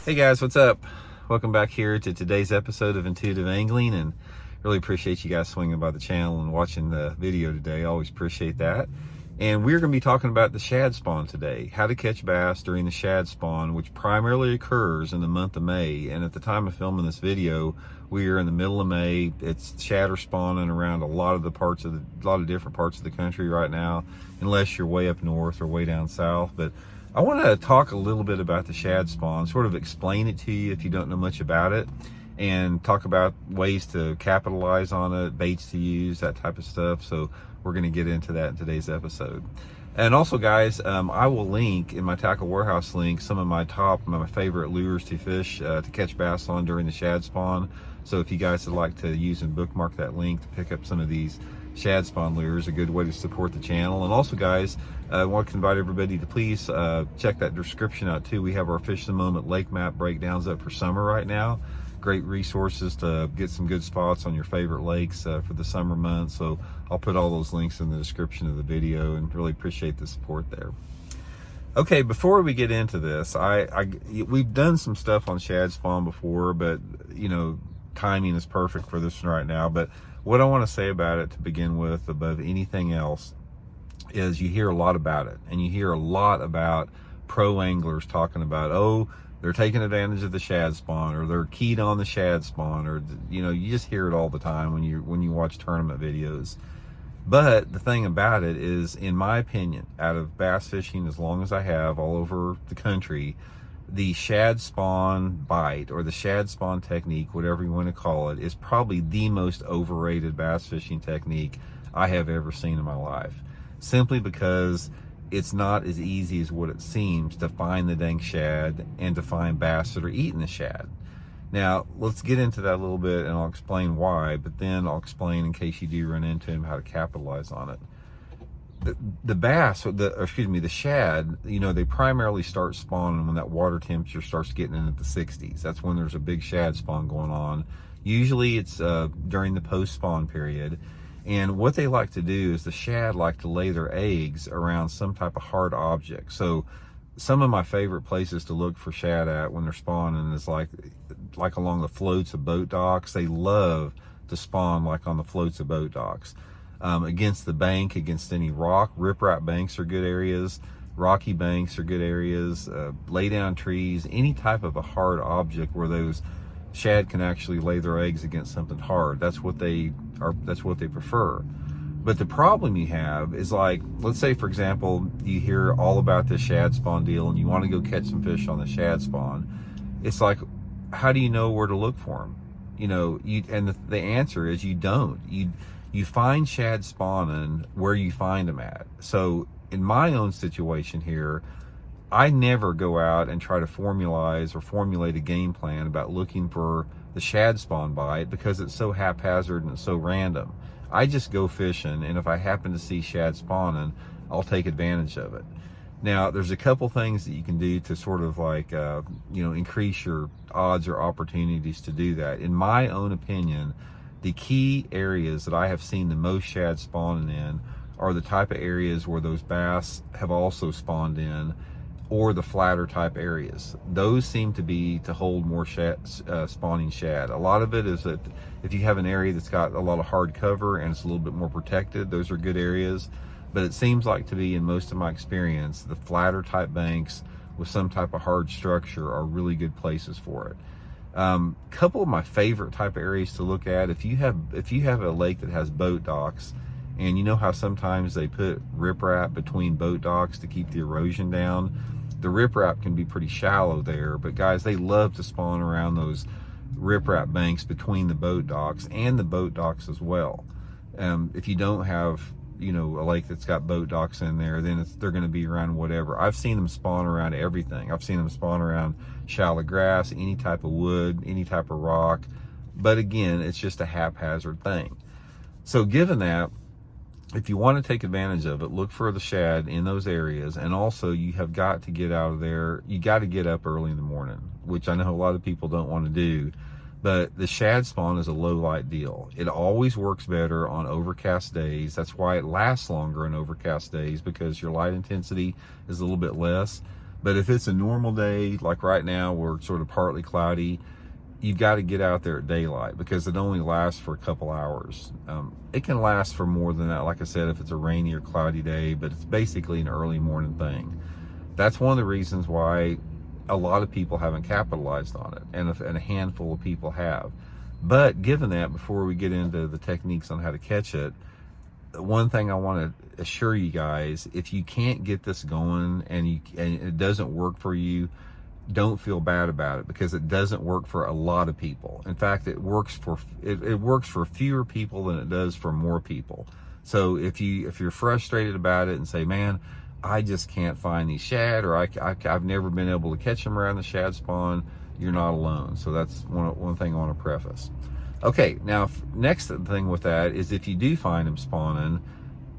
Hey guys, what's up? Welcome back here to today's episode of Intuitive Angling, and really appreciate you guys swinging by the channel and watching the video today. I always appreciate that. And we're going to be talking about the shad spawn today, how to catch bass during the shad spawn, which primarily occurs in the month of May. And at the time of filming this video, we are in the middle of May. It's shad are spawning around a lot of different parts of the country right now, unless you're way up north or way down south. But I want to talk a little bit about the shad spawn, sort of explain it to you if you don't know much about it, and talk about ways to capitalize on it, baits to use, that type of stuff. So we're going to get into that in today's episode. And also, guys, I will link in my Tackle Warehouse link some of my favorite lures to fish to catch bass on during the shad spawn. So if you guys would like to use and bookmark that link to pick up some of these shad spawn lures, a good way to support the channel. And also, guys, I want to invite everybody to please check that description out too. We have our Fish the Moment lake map breakdowns up for summer right now. Great resources to get some good spots on your favorite lakes for the summer months. So I'll put all those links in the description of the video, and really appreciate the support there. Okay, before we get into this, we've done some stuff on shad spawn before, but you know, timing is perfect for this one right now. But what I want to say about it to begin with, above anything else, is you hear a lot about it, and you hear a lot about pro anglers talking about, oh, they're taking advantage of the shad spawn, or they're keyed on the shad spawn, or you know, you just hear it all the time when you watch tournament videos. But the thing about it is, in my opinion, out of bass fishing as long as I have all over the country, the shad spawn bite, or the shad spawn technique, whatever you want to call it, is probably the most overrated bass fishing technique I have ever seen in my life. Simply because it's not as easy as what it seems to find the dang shad and to find bass that are eating the shad. Now, let's get into that a little bit, and I'll explain why, but then I'll explain, in case you do run into them, how to capitalize on it. The shad, you know, they primarily start spawning when that water temperature starts getting into the 60s. That's when there's a big shad spawn going on. Usually it's during the post-spawn period. And what they like to do is, the shad like to lay their eggs around some type of hard object. So some of my favorite places to look for shad at when they're spawning is like along the floats of boat docks. They love to spawn like on the floats of boat docks. Against the bank, against any rock. Riprap banks are good areas. Rocky banks are good areas. Lay down trees, any type of a hard object where those shad can actually lay their eggs against something hard. That's what they prefer. But the problem you have is, like, let's say for example, you hear all about this shad spawn deal and you want to go catch some fish on the shad spawn. It's like, how do you know where to look for them? You know, the answer is you don't. You find shad spawning where you find them at. So in my own situation here, I never go out and try to formulate a game plan about looking for the shad spawn bite, because it's so haphazard and it's so random. I just go fishing, and if I happen to see shad spawning, I'll take advantage of it. Now, there's a couple things that you can do to sort of like, increase your odds or opportunities to do that. In my own opinion, the key areas that I have seen the most shad spawning in are the type of areas where those bass have also spawned in, or the flatter type areas. Those seem to hold more spawning shad. A lot of it is that if you have an area that's got a lot of hard cover and it's a little bit more protected, those are good areas. But it seems like to be, in most of my experience, the flatter type banks with some type of hard structure are really good places for it. Couple of my favorite type of areas to look at, if you have a lake that has boat docks, and you know how sometimes they put riprap between boat docks to keep the erosion down. The riprap can be pretty shallow there, but guys, they love to spawn around those riprap banks between the boat docks and the boat docks as well. If you don't have, you know, a lake that's got boat docks in there, then they're going to be around whatever. I've seen them spawn around everything. I've seen them spawn around shallow grass, any type of wood, any type of rock. But again, it's just a haphazard thing. So given that, if you want to take advantage of it, look for the shad in those areas. And also, you have got to get out of there. You got to get up early in the morning, which I know a lot of people don't want to do. But the shad spawn is a low light deal. It always works better on overcast days. That's why it lasts longer on overcast days, because your light intensity is a little bit less. But if it's a normal day, like right now, where it's sort of partly cloudy, you've got to get out there at daylight, because it only lasts for a couple hours. It can last for more than that, like I said, if it's a rainy or cloudy day, but it's basically an early morning thing. That's one of the reasons why a lot of people haven't capitalized on it, and a handful of people have. But given that, before we get into the techniques on how to catch it, one thing I want to assure you guys, if you can't get this going and it doesn't work for you, don't feel bad about it, because it doesn't work for a lot of people. In fact, it works for fewer people than it does for more people. So if you're frustrated about it and say, man, I just can't find these shad, or I've never been able to catch them around the shad spawn, you're not alone. So that's one thing I want to preface. Okay, now next thing with that is, if you do find them spawning,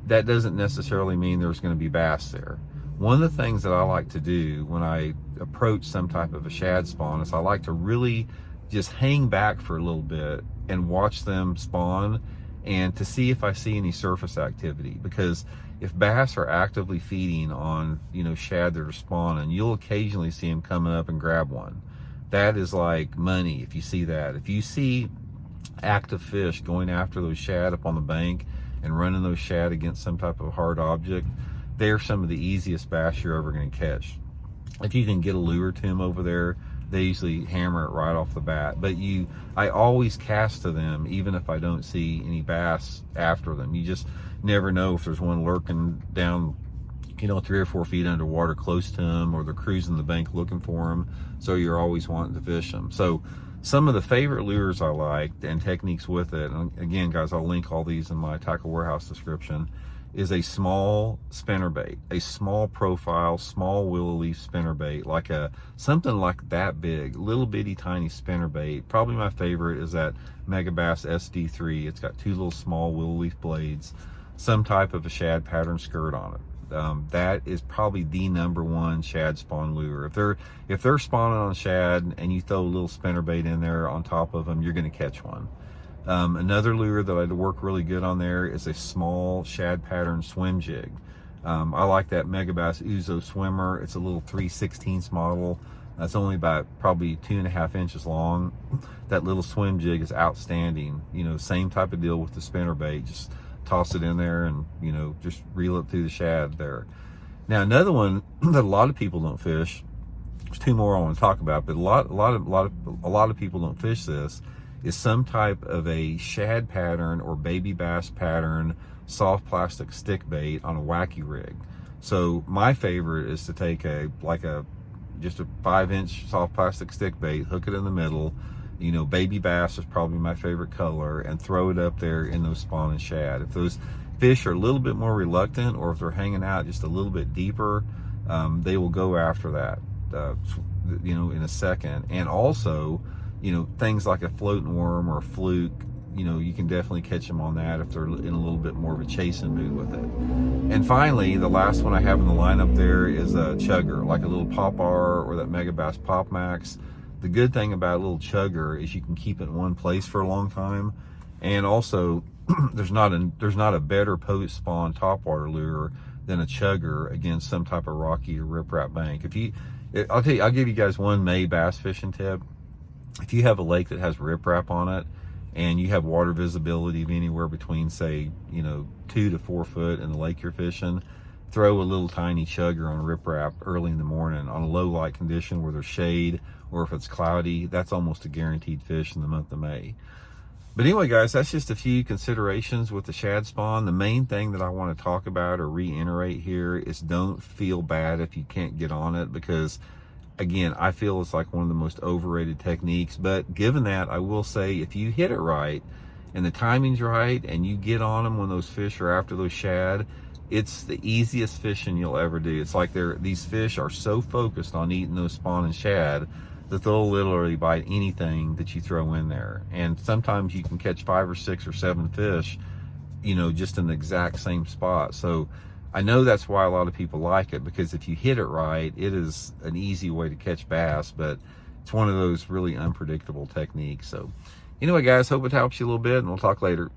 that doesn't necessarily mean there's going to be bass there. One of the things that I like to do when I approach some type of a shad spawn is I like to really just hang back for a little bit and watch them spawn, and to see if I see any surface activity. Because if bass are actively feeding on, shad that are spawning, you'll occasionally see them coming up and grab one. That is like money if you see that. If you see active fish going after those shad up on the bank and running those shad against some type of hard object, they're some of the easiest bass you're ever going to catch. If you can get a lure to them over there, they usually hammer it right off the bat. But I always cast to them, even if I don't see any bass after them. You just never know if there's one lurking down, 3 or 4 feet underwater close to them, or they're cruising the bank looking for them. So you're always wanting to fish them. So some of the favorite lures I like and techniques with it, and again, guys, I'll link all these in my Tackle Warehouse description, is a small spinnerbait, a small profile, small willow leaf spinnerbait, like something like that big, little bitty tiny spinnerbait. Probably my favorite is that Megabass SD3. It's got 2 little small willow leaf blades, some type of a shad pattern skirt on it. That is probably the #1 shad spawn lure. If they're spawning on shad and you throw a little spinnerbait in there on top of them, you're going to catch one. Another lure that I'd work really good on there is a small shad pattern swim jig. I like that Megabass Uzo swimmer. It's a little 3/16 model. That's only about probably 2.5 inches long. That little swim jig is outstanding. Same type of deal with the spinnerbait. Just toss it in there and just reel it through the shad there. Now, another one that a lot of people don't fish, there's 2 more I want to talk about, but a lot of people don't fish this, is some type of a shad pattern or baby bass pattern soft plastic stick bait on a wacky rig. So my favorite is to take just a 5-inch soft plastic stick bait, hook it in the middle, baby bass is probably my favorite color, and throw it up there in those spawning shad. If those fish are a little bit more reluctant, or if they're hanging out just a little bit deeper, they will go after that, in a second. And also, things like a floating worm or a fluke, you can definitely catch them on that if they're in a little bit more of a chasing mood with it. And finally, the last one I have in the lineup there is a chugger, like a little Pop R or that Megabass Pop Max. The good thing about a little chugger is you can keep it in one place for a long time, and also there's not a better post spawn topwater lure than a chugger against some type of rocky or riprap bank. I'll give you guys one May bass fishing tip. If you have a lake that has riprap on it and you have water visibility of anywhere between, say, 2 to 4 foot in the lake you're fishing, throw a little tiny chugger on riprap early in the morning on a low light condition where there's shade, or if it's cloudy. That's almost a guaranteed fish in the month of May. But anyway, guys, that's just a few considerations with the shad spawn. The main thing that I want to talk about or reiterate here is, don't feel bad if you can't get on it, because again, I feel it's like one of the most overrated techniques. But given that, I will say, if you hit it right and the timing's right and you get on them when those fish are after those shad, it's the easiest fishing you'll ever do. It's like these fish are so focused on eating those spawning shad that they'll literally bite anything that you throw in there. And sometimes you can catch 5 or 6 or 7 fish, just in the exact same spot. So I know that's why a lot of people like it, because if you hit it right, it is an easy way to catch bass, but it's one of those really unpredictable techniques. So anyway, guys, hope it helps you a little bit, and we'll talk later.